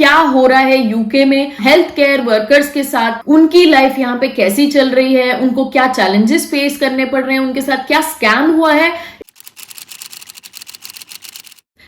क्या हो रहा है यूके में हेल्थ केयर वर्कर्स के साथ, उनकी लाइफ यहाँ पे कैसी चल रही है, उनको क्या चैलेंजेस फेस करने पड़ रहे हैं, उनके साथ क्या स्कैम हुआ है।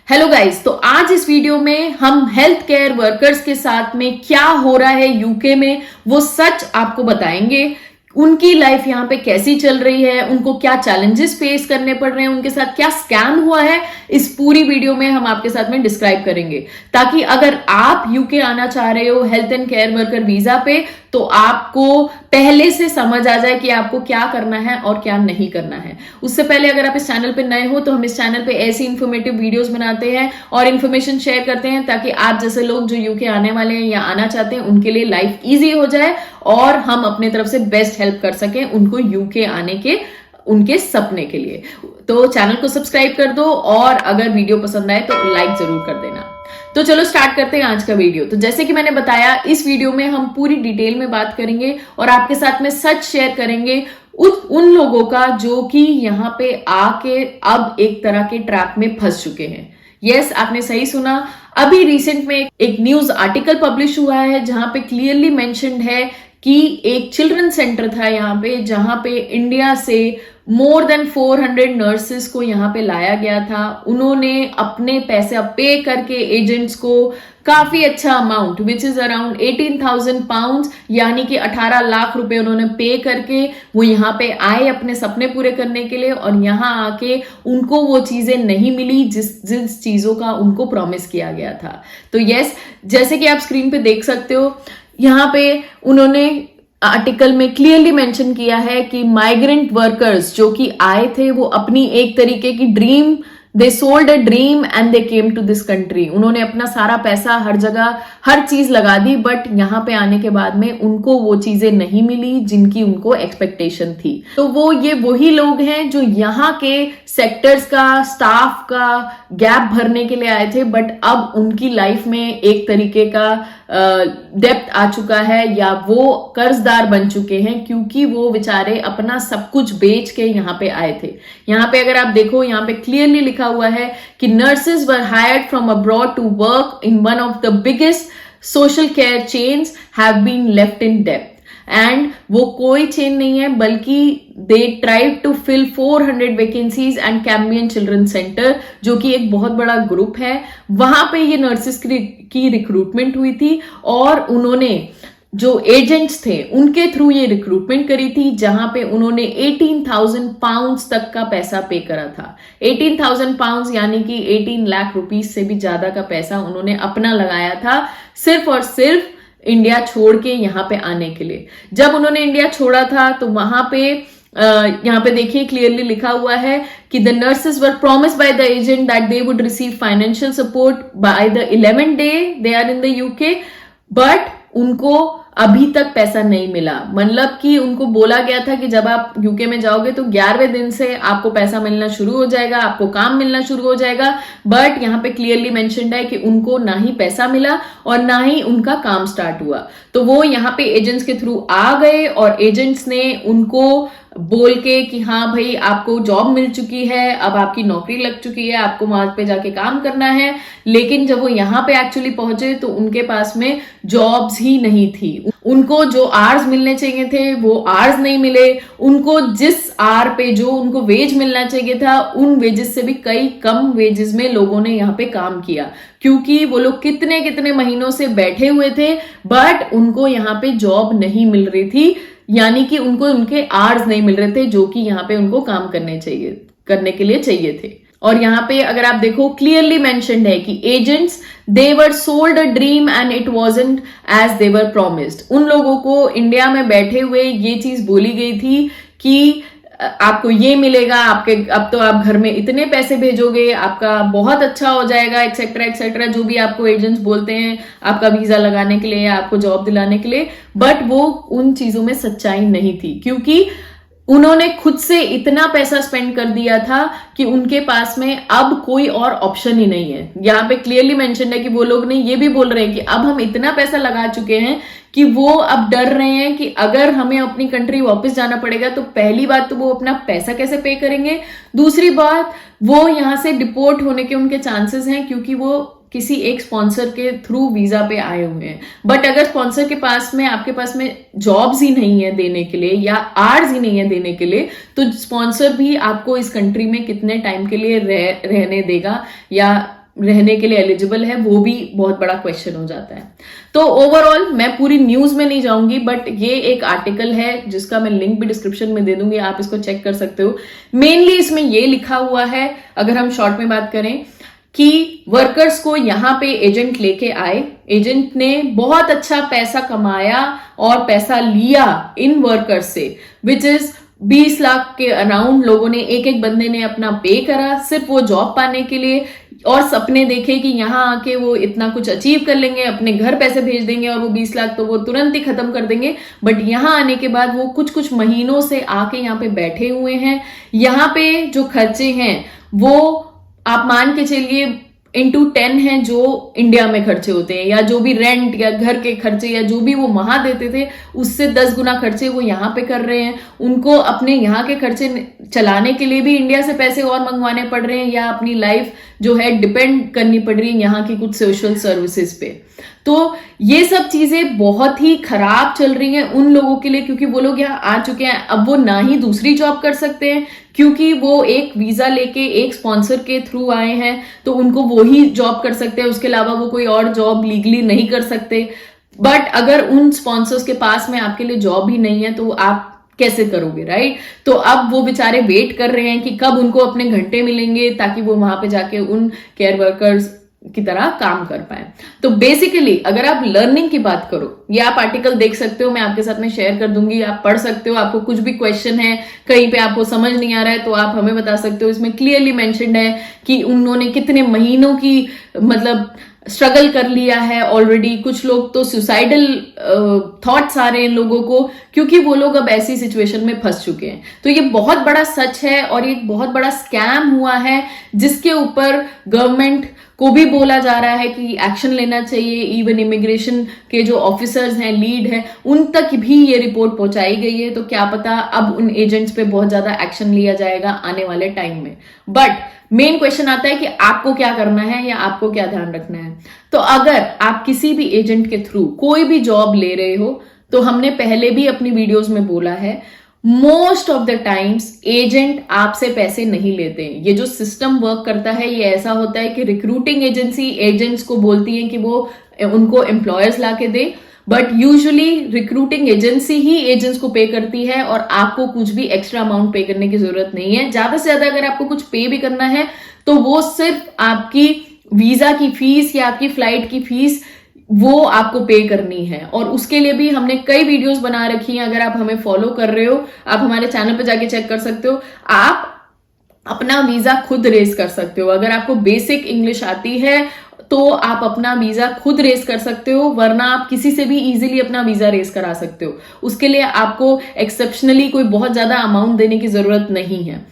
हेलो गाइस, तो आज इस वीडियो में हम हेल्थ केयर वर्कर्स के साथ में क्या हो रहा है यूके में वो सच आपको बताएंगे। उनकी लाइफ यहाँ पे कैसी चल रही है, उनको क्या चैलेंजेस फेस करने पड़ रहे हैं, उनके साथ क्या स्कैम हुआ है, इस पूरी वीडियो में हम आपके साथ में डिस्क्राइब करेंगे, ताकि अगर आप यूके आना चाह रहे हो health and care worker visa पे तो आपको पहले से समझ आ जाए कि आपको क्या करना है और क्या नहीं करना है। उससे पहले अगर आप इस चैनल पे नए हो तो हम इस चैनल पे ऐसी इंफॉर्मेटिव वीडियोस बनाते हैं और इन्फॉर्मेशन शेयर करते हैं, ताकि आप जैसे लोग जो यूके आने वाले हैं या आना चाहते हैं उनके लिए लाइफ इजी हो जाए और हम अपने तरफ से बेस्ट हेल्प कर सकें उनको यूके आने के उनके सपने के लिए। तो चैनल को सब्सक्राइब कर दो और अगर वीडियो पसंद आए तो लाइक जरूर कर देना। तो चलो स्टार्ट करते हैं आज का वीडियो। तो जैसे कि मैंने बताया, इस वीडियो में हम पूरी डिटेल में बात करेंगे और आपके साथ में सच शेयर करेंगे उन लोगों का जो कि यहाँ पे आके अब एक तरह के ट्रैप में फंस चुके हैं। यस, आपने सही सुना। अभी रिसेंट में एक न्यूज आर्टिकल पब्लिश हुआ है जहां पे क्लियरली मेंशन्ड है कि एक चिल्ड्रन सेंटर था यहाँ पे, जहां पे इंडिया से मोर देन 400 नर्सेस को यहाँ पे लाया गया था। उन्होंने अपने पैसे पे करके एजेंट्स को काफी अच्छा amount which is around 18,000 pounds यानी कि 18 लाख रुपए उन्होंने पे करके वो यहाँ पे आए अपने सपने पूरे करने के लिए, और यहाँ आके उनको वो चीजें नहीं मिली जिस चीजों का उनको प्रॉमिस किया गया था। तो यस, जैसे कि आप स्क्रीन पे देख सकते हो, यहाँ पे उन्होंने आर्टिकल में क्लियरली मेंशन किया है कि माइग्रेंट वर्कर्स जो कि आए थे वो अपनी एक तरीके की dream, they sold a dream and they came to this country. उन्होंने अपना सारा पैसा हर जगह हर चीज लगा दी, बट यहाँ पे आने के बाद में उनको वो चीजें नहीं मिली जिनकी उनको एक्सपेक्टेशन थी। तो वो ये वही लोग हैं जो यहाँ के सेक्टर्स का स्टाफ का गैप भरने के लिए आए थे, बट अब उनकी लाइफ में एक तरीके का डेप्थ आ चुका है या वो कर्जदार बन चुके हैं, क्योंकि वो बेचारे अपना सब कुछ बेच के यहाँ पे आए थे। यहाँ पे अगर आप देखो, यहाँ पे क्लियरली लिखा हुआ है कि nurses were hired from abroad to work in one of the biggest social care chains have been left in depth. And वो कोई चेन नहीं है, बल्कि they tried to fill 400 vacancies and Cambian children centre, जो कि एक बहुत बड़ा ग्रुप है। वहां पे ये नर्सेस की रिक्रूटमेंट हुई थी और उन्होंने जो एजेंट्स थे उनके थ्रू ये रिक्रूटमेंट करी थी, जहां पे उन्होंने 18,000 पाउंड्स तक का पैसा पे करा था। 18,000 पाउंड्स यानी कि 18 लाख रुपीज से भी ज्यादा का पैसा उन्होंने अपना लगाया था, सिर्फ और सिर्फ इंडिया छोड़ के यहाँ पे आने के लिए। जब उन्होंने इंडिया छोड़ा था तो वहां पे यहाँ पे देखिए क्लियरली लिखा हुआ है कि the nurses were promised by the agent that they would receive financial support by the 11th day they are in the UK, but उनको अभी तक पैसा नहीं मिला। मतलब कि उनको बोला गया था कि जब आप यूके में जाओगे तो 11वें दिन से आपको पैसा मिलना शुरू हो जाएगा, आपको काम मिलना शुरू हो जाएगा, बट यहाँ पे क्लियरली मेंशन्ड है कि उनको ना ही पैसा मिला और ना ही उनका काम स्टार्ट हुआ। तो वो यहाँ पे एजेंट्स के थ्रू आ गए और एजेंट्स ने उनको बोल के कि हाँ भाई आपको जॉब मिल चुकी है, अब आपकी नौकरी लग चुकी है, आपको वहां पे जाके काम करना है। लेकिन जब वो यहाँ पे एक्चुअली पहुंचे तो उनके पास में जॉब्स ही नहीं थी। उनको जो आवर्स मिलने चाहिए थे वो आवर्स नहीं मिले। उनको जिस आवर पे जो उनको वेज मिलना चाहिए था उन वेजेस से भी कई कम वेजेस में लोगों ने यहाँ पे काम किया, क्योंकि वो लोग कितने कितने महीनों से बैठे हुए थे, बट उनको यहाँ पे जॉब नहीं मिल रही थी, यानी कि उनको उनके आवर्स नहीं मिल रहे थे जो कि यहाँ पे उनको काम करने के लिए चाहिए थे। और यहाँ पे अगर आप देखो क्लियरली मेंशन्ड है कि agents they were sold a dream and it wasn't as they were promised. उन लोगों को इंडिया में बैठे हुए ये चीज बोली गई थी कि आपको ये मिलेगा, आपके अब तो आप घर में इतने पैसे भेजोगे, आपका बहुत अच्छा हो जाएगा, एक्सेट्रा एक्सेट्रा, जो भी आपको एजेंट्स बोलते हैं आपका वीजा लगाने के लिए या आपको जॉब दिलाने के लिए। बट वो उन चीजों में सच्चाई नहीं थी, क्योंकि उन्होंने खुद से इतना पैसा स्पेंड कर दिया था कि उनके पास में अब कोई और ऑप्शन ही नहीं है। यहाँ पे क्लियरली मेंशन है कि वो लोग ने ये भी बोल रहे हैं कि अब हम इतना पैसा लगा चुके हैं कि वो अब डर रहे हैं कि अगर हमें अपनी कंट्री वापस जाना पड़ेगा तो पहली बात तो वो अपना पैसा कैसे पे करेंगे, दूसरी बात वो यहाँ से डिपोर्ट होने के उनके चांसेस हैं, क्योंकि वो किसी एक स्पॉन्सर के थ्रू वीजा पे आए हुए हैं, बट अगर स्पॉन्सर के पास में आपके पास में जॉब्स ही नहीं है देने के लिए या आवर्स ही नहीं है देने के लिए, तो स्पॉन्सर भी आपको इस कंट्री में कितने टाइम के लिए रहने देगा या रहने के लिए एलिजिबल है, वो भी बहुत बड़ा क्वेश्चन हो जाता है। तो ओवरऑल मैं पूरी न्यूज में नहीं जाऊंगी, बट ये एक आर्टिकल है जिसका मैं लिंक भी डिस्क्रिप्शन में दे दूंगी, आप इसको चेक कर सकते हो। मेनली इसमें ये लिखा हुआ है, अगर हम शॉर्ट में बात करें, कि वर्कर्स को यहाँ पे एजेंट लेके आए, एजेंट ने बहुत अच्छा पैसा कमाया और पैसा लिया इन वर्कर्स से, विच इज 20 लाख के अराउंड लोगों ने, एक एक बंदे ने अपना पे करा सिर्फ वो जॉब पाने के लिए, और सपने देखे कि यहाँ आके वो इतना कुछ अचीव कर लेंगे, अपने घर पैसे भेज देंगे और वो 20 लाख तो वो तुरंत ही खत्म कर देंगे। बट यहाँ आने के बाद वो कुछ कुछ महीनों से आके यहाँ पे बैठे हुए हैं। यहाँ पे जो खर्चे हैं वो आप मान के चलिए इंटू 10 है जो इंडिया में खर्चे होते हैं, या जो भी रेंट या घर के खर्चे या जो भी वो वहां देते थे उससे 10 गुना खर्चे वो यहाँ पे कर रहे हैं। उनको अपने यहाँ के खर्चे चलाने के लिए भी इंडिया से पैसे और मंगवाने पड़ रहे हैं, या अपनी लाइफ जो है डिपेंड करनी पड़ रही है यहाँ की कुछ सोशल सर्विसेज पे। तो ये सब चीजें बहुत ही खराब चल रही हैं उन लोगों के लिए, क्योंकि वो लोग यहाँ आ चुके हैं। अब वो ना ही दूसरी जॉब कर सकते हैं, क्योंकि वो एक वीजा लेके एक स्पॉन्सर के थ्रू आए हैं, तो उनको वो ही जॉब कर सकते हैं, उसके अलावा वो कोई और जॉब लीगली नहीं कर सकते। बट अगर उन स्पॉन्सर्स के पास में आपके लिए जॉब ही नहीं है तो आप कैसे करोगे, राइट? तो अब वो बेचारे वेट कर रहे हैं कि कब उनको अपने घंटे मिलेंगे ताकि वो वहां पे जाके उन केयर वर्कर्स की तरह काम कर पाए। तो बेसिकली अगर आप लर्निंग की बात करो, ये आप आर्टिकल देख सकते हो, मैं आपके साथ में शेयर कर दूंगी, आप पढ़ सकते हो। आपको कुछ भी क्वेश्चन है, कहीं पे आपको समझ नहीं आ रहा है, तो आप हमें बता सकते हो। इसमें क्लियरली मेंशन्ड है कि उन्होंने कितने महीनों की मतलब स्ट्रगल कर लिया है ऑलरेडी। कुछ लोग तो सुसाइडल थॉट्स आ रहे हैं लोगों को, क्योंकि वो लोग अब ऐसी सिचुएशन में फंस चुके हैं। तो ये बहुत बड़ा सच है और एक बहुत बड़ा स्कैम हुआ है, जिसके ऊपर गवर्नमेंट को भी बोला जा रहा है कि एक्शन लेना चाहिए। इवन इमिग्रेशन के जो ऑफिसर्स हैं, लीड हैं, उन तक भी ये रिपोर्ट पहुंचाई गई है। तो क्या पता अब उन एजेंट्स पे बहुत ज्यादा एक्शन लिया जाएगा आने वाले टाइम में। बट मेन क्वेश्चन आता है कि आपको क्या करना है या आपको क्या ध्यान रखना है। तो अगर आप किसी भी एजेंट के थ्रू कोई भी जॉब ले रहे हो, तो हमने पहले भी अपनी वीडियोस में बोला है, most of the times agent आपसे पैसे नहीं लेते हैं। ये जो सिस्टम वर्क करता है ये ऐसा होता है कि रिक्रूटिंग एजेंसी एजेंट्स को बोलती है कि वो उनको एम्प्लॉयर्स ला के दे, बट यूजुअली रिक्रूटिंग एजेंसी ही एजेंट्स को पे करती है और आपको कुछ भी एक्स्ट्रा अमाउंट पे करने की जरूरत नहीं है। ज्यादा से ज्यादा अगर आपको कुछ पे भी करना है तो वो सिर्फ आपकी वीजा की फीस या आपकी फ्लाइट की फीस वो आपको पे करनी है। और उसके लिए भी हमने कई वीडियोस बना रखी हैं, अगर आप हमें फॉलो कर रहे हो आप हमारे चैनल पे जाके चेक कर सकते हो। आप अपना वीजा खुद रेज कर सकते हो। अगर आपको बेसिक इंग्लिश आती है तो आप अपना वीजा खुद रेज कर सकते हो, वरना आप किसी से भी इजीली अपना वीजा रेज करा सकते हो। उसके लिए आपको एक्सेप्शनली कोई बहुत ज्यादा अमाउंट देने की जरूरत नहीं है।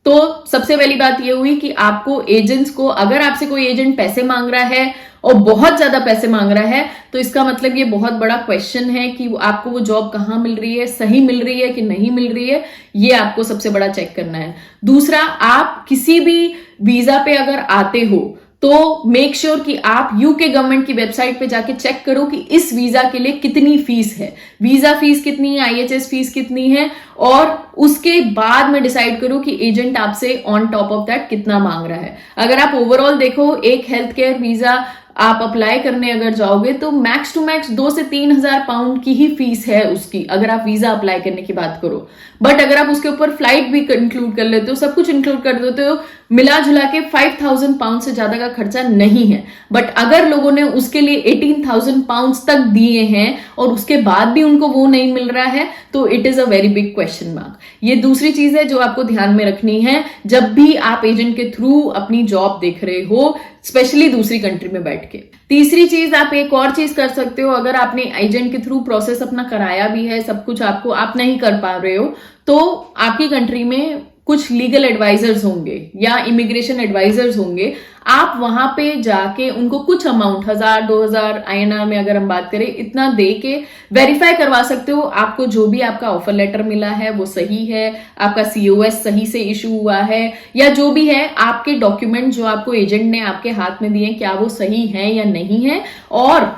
तो सबसे पहली बात यह हुई कि आपको एजेंट्स को, अगर आपसे कोई एजेंट पैसे मांग रहा है और बहुत ज्यादा पैसे मांग रहा है, तो इसका मतलब ये बहुत बड़ा क्वेश्चन है कि आपको वो जॉब कहाँ मिल रही है, सही मिल रही है कि नहीं मिल रही है, ये आपको सबसे बड़ा चेक करना है। दूसरा, आप किसी भी वीजा पे अगर आते हो तो मेक श्योर कि आप यूके गवर्नमेंट की वेबसाइट पे जाके चेक करो कि इस वीजा के लिए कितनी फीस है, वीजा फीस कितनी है, आईएचएस फीस कितनी है, और उसके बाद में डिसाइड करो कि एजेंट आपसे ऑन टॉप ऑफ दैट कितना मांग रहा है। अगर आप ओवरऑल देखो, एक हेल्थ केयर वीजा आप अप्लाई करने अगर जाओगे तो मैक्स टू मैक्स 2 से 3 हजार पाउंड की ही फीस है उसकी, अगर आप वीजा अप्लाई करने की बात करो। बट अगर आप उसके ऊपर फ्लाइट भी इंक्लूड कर लेते हो, सब कुछ इंक्लूड कर देते हो, मिला जुला के 5000 पाउंड से ज्यादा का खर्चा नहीं है। बट अगर लोगों ने उसके लिए 18,000 पाउंड तक दिए हैं और उसके बाद भी उनको वो नहीं मिल रहा है, तो it is a very big question mark. ये दूसरी चीज है जो आपको ध्यान में रखनी है जब भी आप एजेंट के थ्रू अपनी जॉब देख रहे हो, स्पेशली दूसरी कंट्री में बैठ के। तीसरी चीज, आप एक और चीज कर सकते हो, अगर आपने एजेंट के थ्रू प्रोसेस अपना कराया भी है, सब कुछ आप नहीं कर पा रहे हो, तो आपकी कंट्री में कुछ लीगल एडवाइजर्स होंगे या इमिग्रेशन एडवाइजर्स होंगे, आप वहां पे जाके उनको कुछ अमाउंट 1000-2000 INR में अगर हम बात करें इतना दे के वेरीफाई करवा सकते हो आपको जो भी आपका ऑफर लेटर मिला है वो सही है, आपका COS सही से इशू हुआ है, या जो भी है आपके डॉक्यूमेंट जो आपको एजेंट ने आपके हाथ में दिए क्या वो सही है या नहीं है। और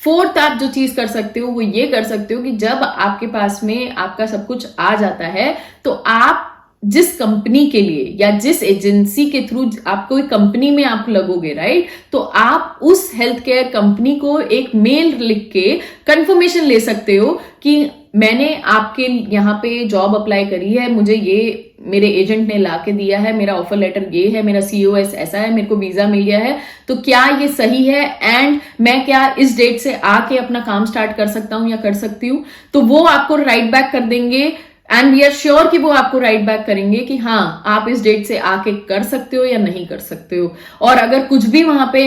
फोर्थ आप जो चीज कर सकते हो वो ये कर सकते हो कि जब आपके पास में आपका सब कुछ आ जाता है तो आप जिस कंपनी के लिए या जिस एजेंसी के थ्रू आप कोई कंपनी में आप लगोगे, राइट, तो आप उस हेल्थ केयर कंपनी को एक मेल लिख के कंफर्मेशन ले सकते हो कि मैंने आपके यहाँ पे जॉब अप्लाई करी है, मुझे ये मेरे एजेंट ने ला के दिया है, मेरा ऑफर लेटर ये है, मेरा COS ऐसा है, मेरे को वीजा मिल गया है, तो क्या ये सही है एंड मैं क्या इस डेट से आके अपना काम स्टार्ट कर सकता हूं या कर सकती हूँ। तो वो आपको राइट बैक कर देंगे एंड वी आर श्योर कि वो आपको राइट बैक करेंगे कि हाँ आप इस डेट से आके कर सकते हो या नहीं कर सकते हो। और अगर कुछ भी वहां पे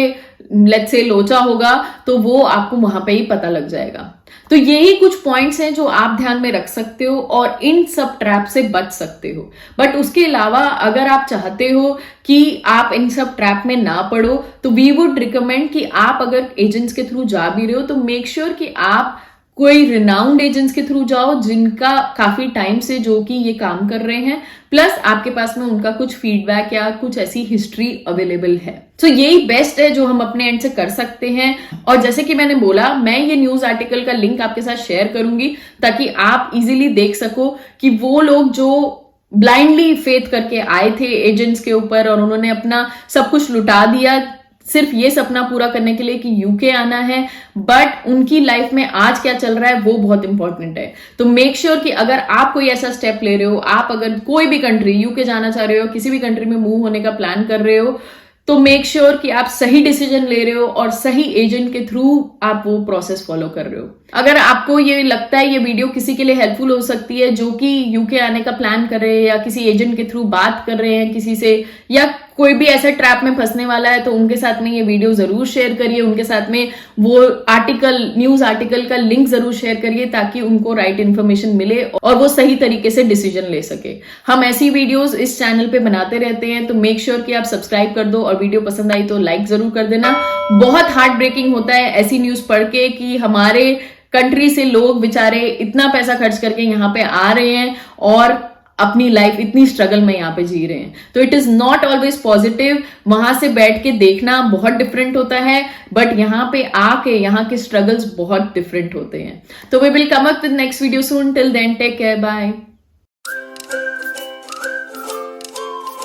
लेट्स से लोचा होगा तो वो आपको वहां पे ही पता लग जाएगा। तो यही कुछ पॉइंट्स हैं जो आप ध्यान में रख सकते हो और इन सब ट्रैप से बच सकते हो। बट उसके अलावा अगर आप चाहते हो कि आप इन सब ट्रैप में ना पड़ो तो वी वुड रिकमेंड कि आप अगर एजेंट्स के थ्रू जा भी रहे हो तो मेक श्योर कि आप कोई रिनाउंड एजेंट्स के थ्रू जाओ जिनका काफी टाइम से जो कि ये काम कर रहे हैं, प्लस आपके पास में उनका कुछ फीडबैक या कुछ ऐसी हिस्ट्री अवेलेबल है। तो यही बेस्ट है जो हम अपने एंड से कर सकते हैं। और जैसे कि मैंने बोला मैं ये न्यूज आर्टिकल का लिंक आपके साथ शेयर करूंगी ताकि आप इजीली देख सको कि वो लोग जो ब्लाइंडली फेथ करके आए थे एजेंट्स के ऊपर और उन्होंने अपना सब कुछ लुटा दिया सिर्फ ये सपना पूरा करने के लिए कि यूके आना है, बट उनकी लाइफ में आज क्या चल रहा है वो बहुत इंपॉर्टेंट है। तो मेक श्योर कि अगर आप कोई ऐसा स्टेप ले रहे हो, आप अगर कोई भी कंट्री यूके जाना चाह रहे हो, किसी भी कंट्री में मूव होने का प्लान कर रहे हो, तो मेक श्योर कि आप सही डिसीजन ले रहे हो और सही एजेंट के थ्रू आप वो प्रोसेस फॉलो कर रहे हो। अगर आपको ये लगता है ये वीडियो किसी के लिए हेल्पफुल हो सकती है जो कि यूके आने का प्लान कर रहे हैं या किसी एजेंट के थ्रू बात कर रहे हैं किसी से, या कोई भी ऐसे ट्रैप में फंसने वाला है, तो उनके साथ में ये वीडियो जरूर शेयर करिए, उनके साथ में वो न्यूज आर्टिकल का लिंक जरूर शेयर करिए ताकि उनको राइट इन्फॉर्मेशन मिले और वो सही तरीके से डिसीजन ले सके। हम ऐसी वीडियोस इस चैनल पे बनाते रहते हैं, तो मेक श्योर कि आप सब्सक्राइब कर दो और वीडियो पसंद आई तो लाइक जरूर कर देना। बहुत हार्ट ब्रेकिंग होता है ऐसी न्यूज पढ़ के कि हमारे कंट्री से लोग बेचारे इतना पैसा खर्च करके यहाँ पे आ रहे हैं और अपनी लाइफ इतनी स्ट्रगल में यहाँ पे जी रहे हैं। तो it is not always positive, वहां से बैठ के देखना बहुत डिफरेंट होता है, बट यहाँ पे आके यहाँ के स्ट्रगल्स बहुत डिफरेंट होते हैं। तो we will come up with next video soon, till then take care, bye.